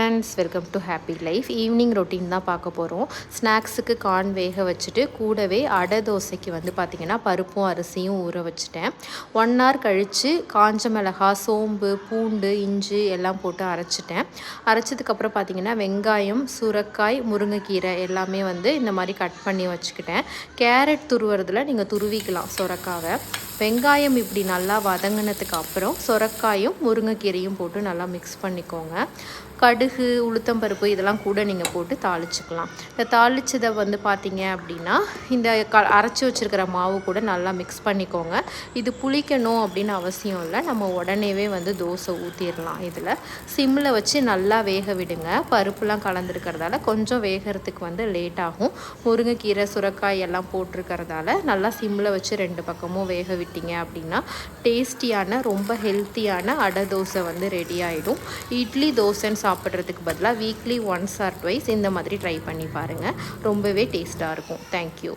Friends, welcome to happy life. Evening routine தான் பார்க்க போகிறோம். ஸ்நாக்ஸுக்கு கார்ன் வேக வச்சுட்டு கூடவே அடை தோசைக்கு வந்து பார்த்திங்கன்னா பருப்பும் அரிசியும் ஊற வச்சுட்டேன். 1 hour கழித்து காஞ்ச மிளகா, சோம்பு, பூண்டு, இஞ்சி எல்லாம் போட்டு அரைச்சிட்டேன். அரைச்சதுக்கப்புறம் பார்த்திங்கன்னா வெங்காயம், சுரைக்காய், முருங்கைக்கீரை எல்லாமே வந்து இந்த மாதிரி கட் பண்ணி வச்சுக்கிட்டேன். கேரட் துருவுறதுல நீங்கள் துருவிக்கலாம் சுரைக்காவை. வெங்காயம் இப்படி நல்லா வதங்கினதுக்கு அப்புறம் சுரைக்காயும் முருங்கைக்கீரையும் போட்டு நல்லா மிக்ஸ் பண்ணிக்கோங்க. கடுகு, உளுத்தம்பருப்பு இதெல்லாம் கூட நீங்கள் போட்டு தாளிச்சுக்கலாம். இந்த தாளிச்சதை வந்து பார்த்திங்க அப்படின்னா இந்த அரைச்சி வச்சுருக்கிற மாவு கூட நல்லா மிக்ஸ் பண்ணிக்கோங்க. இது புளிக்கணும் அப்படின்னு அவசியம் இல்லை. நம்ம உடனேவே வந்து தோசை ஊற்றிடலாம். இதில் சிம்மில் வச்சு நல்லா வேக விடுங்க. பருப்புலாம் கலந்துருக்கிறதால கொஞ்சம் வேகிறதுக்கு வந்து லேட் ஆகும். முருங்கைக்கீரை, சுரைக்காய் எல்லாம் போட்டிருக்கிறதால நல்லா சிம்மில் வச்சு 2 பக்கமும் வேக விட்டீங்க அப்படின்னா டேஸ்டியான ரொம்ப ஹெல்த்தியான அடை தோசை வந்து ரெடி ஆகிடும். இட்லி தோசைன்னு சாப்பிட்றதுக்கு பதிலாக வீக்லி 1 or 2 இந்த மாதிரி ட்ரை பண்ணி பாருங்கள். ரொம்பவே டேஸ்ட்டாக இருக்கும். தேங்க்யூ.